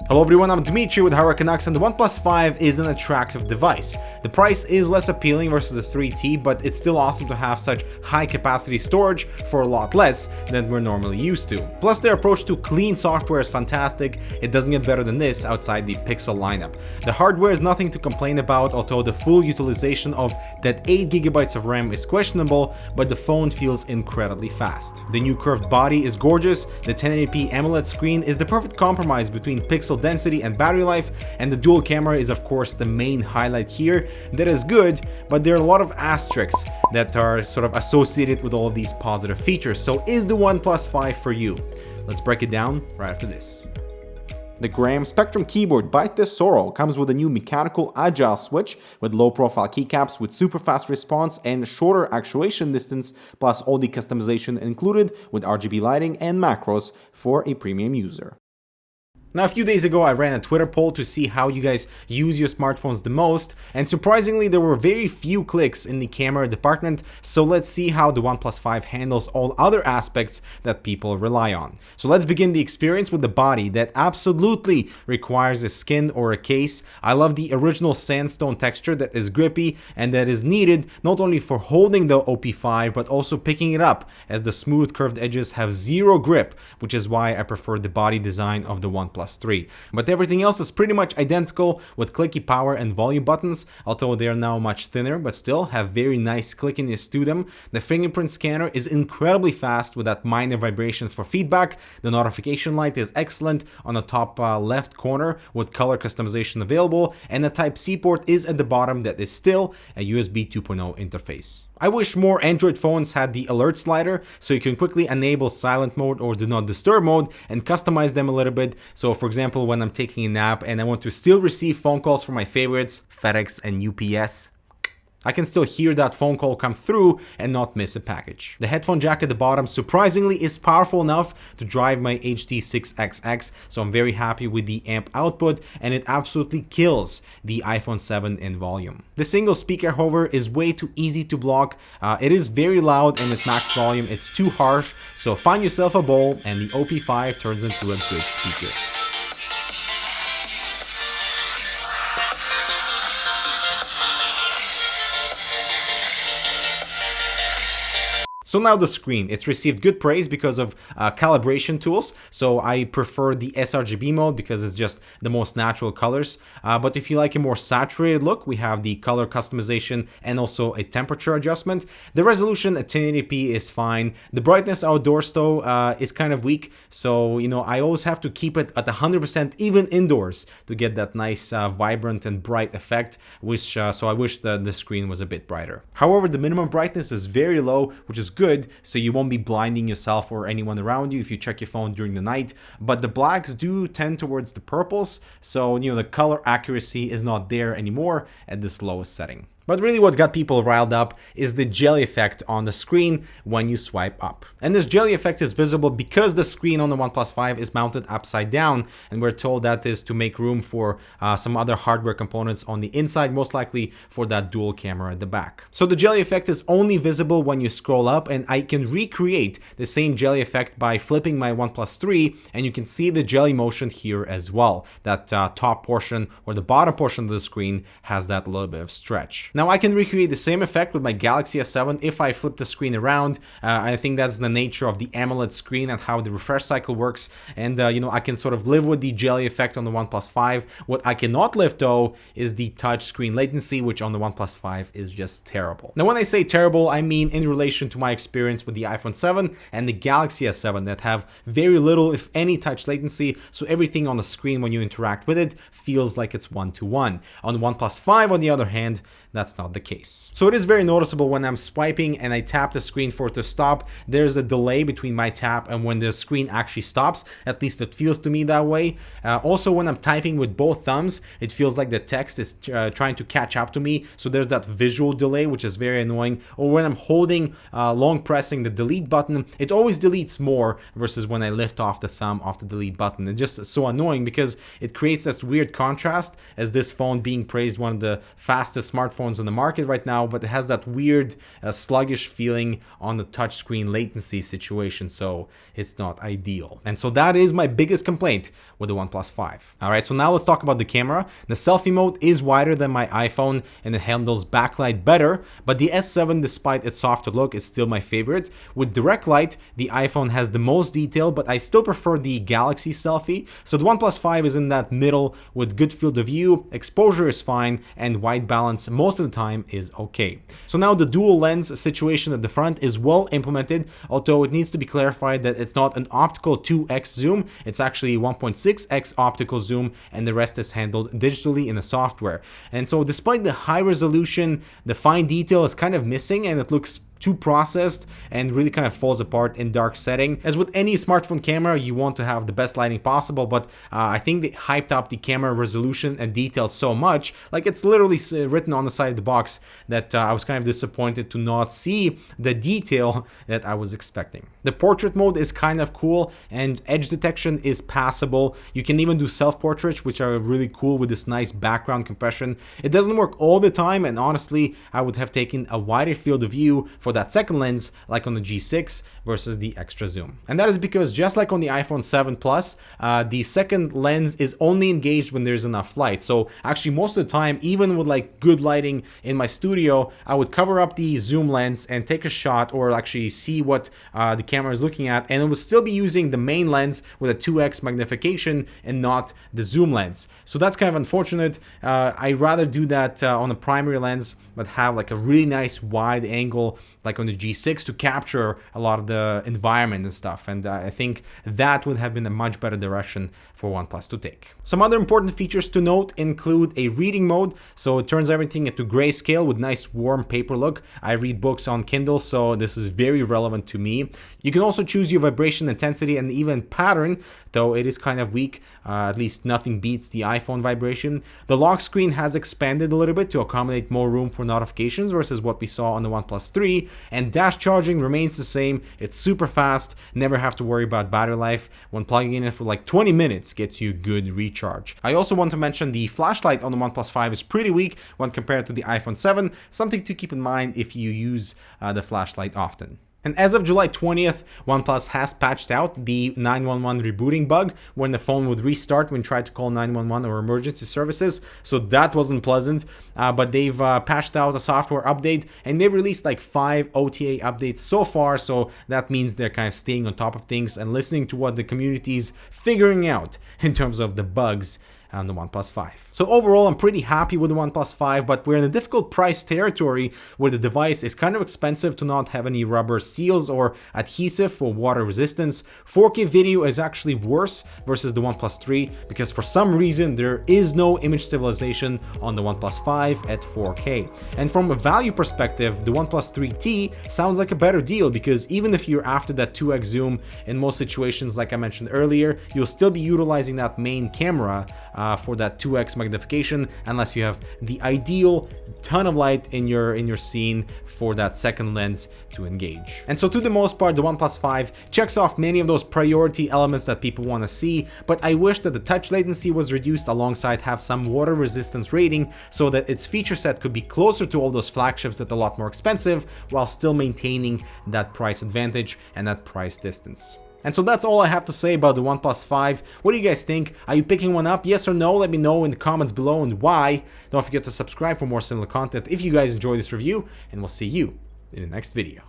Hello everyone, I'm Dmitry with HardwareCanucks, and the OnePlus 5 is an attractive device. The price is less appealing versus the 3T, but it's still awesome to have such high capacity storage for a lot less than we're normally used to. Plus their approach to clean software is fantastic. It doesn't get better than this outside the Pixel lineup. The hardware is nothing to complain about, although the full utilization of that 8GB of RAM is questionable, but the phone feels incredibly fast. The new curved body is gorgeous, the 1080p AMOLED screen is the perfect compromise between pixel density and battery life, and the dual camera is of course the main highlight here. That is good, but there are a lot of asterisks that are sort of associated with all of these positive features. So is the OnePlus 5 for you? Let's break it down right after this. The Graham Spectrum keyboard by Tesoro comes with a new mechanical agile switch with low-profile keycaps with super fast response and shorter actuation distance, plus all the customization included with RGB lighting and macros for a premium user. Now, a few days ago, I ran a Twitter poll to see how you guys use your smartphones the most, and surprisingly, there were very few clicks in the camera department, so let's see how the OnePlus 5 handles all other aspects that people rely on. So let's begin the experience with the body that absolutely requires a skin or a case. I love the original sandstone texture that is grippy and that is needed not only for holding the OP5, but also picking it up, as the smooth curved edges have zero grip, which is why I prefer the body design of the OnePlus 3. But everything else is pretty much identical with clicky power and volume buttons, although they are now much thinner but still have very nice clickiness to them. The fingerprint scanner is incredibly fast with that minor vibration for feedback. The notification light is excellent on the top left corner with color customization available, and the Type-C port is at the bottom that is still a USB 2.0 interface. I wish more Android phones had the alert slider so you can quickly enable silent mode or do not disturb mode and customize them a little bit. So for example, when I'm taking a nap and I want to still receive phone calls from my favorites, FedEx and UPS, I can still hear that phone call come through and not miss a package. The headphone jack at the bottom surprisingly is powerful enough to drive my HT6XX, so I'm very happy with the amp output, and it absolutely kills the iPhone 7 in volume. The single speaker, however, is way too easy to block. It is very loud, and at max volume it's too harsh, so find yourself a bowl and the OP5 turns into a good speaker. So now the screen, it's received good praise because of calibration tools. So I prefer the sRGB mode because it's just the most natural colors. But if you like a more saturated look, we have the color customization and also a temperature adjustment. The resolution at 1080p is fine. The brightness outdoors though is kind of weak. So, you know, I always have to keep it at 100% even indoors to get that nice vibrant and bright effect, which so I wish the screen was a bit brighter. However, the minimum brightness is very low, which is good, so you won't be blinding yourself or anyone around you if you check your phone during the night. But the blacks do tend towards the purples, so you know the color accuracy is not there anymore at this lowest setting. But really what got people riled up is the jelly effect on the screen when you swipe up. And this jelly effect is visible because the screen on the OnePlus 5 is mounted upside down, and we're told that is to make room for some other hardware components on the inside, most likely for that dual camera at the back. So the jelly effect is only visible when you scroll up, and I can recreate the same jelly effect by flipping my OnePlus 3, and you can see the jelly motion here as well. That top portion or the bottom portion of the screen has that little bit of stretch. Now I can recreate the same effect with my Galaxy S7 if I flip the screen around. I think that's the nature of the AMOLED screen and how the refresh cycle works, and you know, I can sort of live with the jelly effect on the OnePlus 5. What I cannot live though is the touch screen latency, which on the OnePlus 5 is just terrible. Now when I say terrible, I mean in relation to my experience with the iPhone 7 and the Galaxy S7 that have very little if any touch latency, so everything on the screen when you interact with it feels like it's one-to-one. On the OnePlus 5 on the other hand, that that's not the case. So it is very noticeable when I'm swiping and I tap the screen for it to stop. There's a delay between my tap and when the screen actually stops. At least it feels to me that way. Also, when I'm typing with both thumbs, it feels like the text is trying to catch up to me. So there's that visual delay, which is very annoying. Or when I'm holding long pressing the delete button, it always deletes more versus when I lift off the thumb off the delete button. It's just so annoying because it creates this weird contrast, as this phone being praised one of the fastest smartphones on the market right now, but it has that weird sluggish feeling on the touchscreen latency situation, so it's not ideal. And so that is my biggest complaint with the OnePlus 5. All right, so now let's talk about the camera. The selfie mode is wider than my iPhone and it handles backlight better, but the S7, despite its softer look, is still my favorite. With direct light, the iPhone has the most detail, but I still prefer the Galaxy selfie. So the OnePlus 5 is in that middle with good field of view, exposure is fine, and white balance most of the time is okay. So now the dual lens situation at the front is well implemented, although it needs to be clarified that it's not an optical 2x zoom, it's actually 1.6x optical zoom, and the rest is handled digitally in the software. And so despite the high resolution, the fine detail is kind of missing and it looks too processed and really kind of falls apart in dark setting. As with any smartphone camera, you want to have the best lighting possible, but I think they hyped up the camera resolution and detail so much, like it's literally written on the side of the box, that I was kind of disappointed to not see the detail that I was expecting. The portrait mode is kind of cool and edge detection is passable. You can even do self-portraits, which are really cool with this nice background compression. It doesn't work all the time, and honestly, I would have taken a wider field of view for that second lens, like on the G6 versus the extra zoom. And that is because just like on the iPhone 7 Plus, the second lens is only engaged when there's enough light. So actually most of the time, even with like good lighting in my studio, I would cover up the zoom lens and take a shot or actually see what the camera is looking at, and it would still be using the main lens with a 2x magnification and not the zoom lens. So that's kind of unfortunate. I'd rather do that on a primary lens, but have like a really nice wide angle like on the G6 to capture a lot of the environment and stuff. And I think that would have been a much better direction for OnePlus to take. Some other important features to note include a reading mode. So it turns everything into grayscale with nice warm paper look. I read books on Kindle, so this is very relevant to me. You can also choose your vibration intensity and even pattern, though it is kind of weak. At least nothing beats the iPhone vibration. The lock screen has expanded a little bit to accommodate more room for notifications versus what we saw on the OnePlus 3, and dash charging remains the same. It's super fast, never have to worry about battery life. When plugging in it for like 20 minutes gets you good recharge. I also want to mention the flashlight on the OnePlus 5 is pretty weak when compared to the iPhone 7, something to keep in mind if you use the flashlight often. And as of July 20th, OnePlus has patched out the 911 rebooting bug when the phone would restart when tried to call 911 or emergency services. So that wasn't pleasant, but they've patched out a software update and they've released like 5 OTA updates so far. So that means they're kind of staying on top of things and listening to what the community's figuring out in terms of the bugs on the OnePlus 5. So overall, I'm pretty happy with the OnePlus 5, but we're in a difficult price territory where the device is kind of expensive to not have any rubber seals or adhesive for water resistance. 4K video is actually worse versus the OnePlus 3 because for some reason there is no image stabilization on the OnePlus 5 at 4K. And from a value perspective, the OnePlus 3T sounds like a better deal because even if you're after that 2x zoom, in most situations, like I mentioned earlier, you'll still be utilizing that main camera for that 2x magnification unless you have the ideal ton of light in your scene for that second lens to engage. And so to the most part, the OnePlus 5 checks off many of those priority elements that people want to see, but I wish that the touch latency was reduced alongside have some water resistance rating so that its feature set could be closer to all those flagships that are a lot more expensive while still maintaining that price advantage and that price distance. And so that's all I have to say about the OnePlus 5. What do you guys think? Are you picking one up? Yes or no? Let me know in the comments below and why. Don't forget to subscribe for more similar content if you guys enjoy this review, and we'll see you in the next video.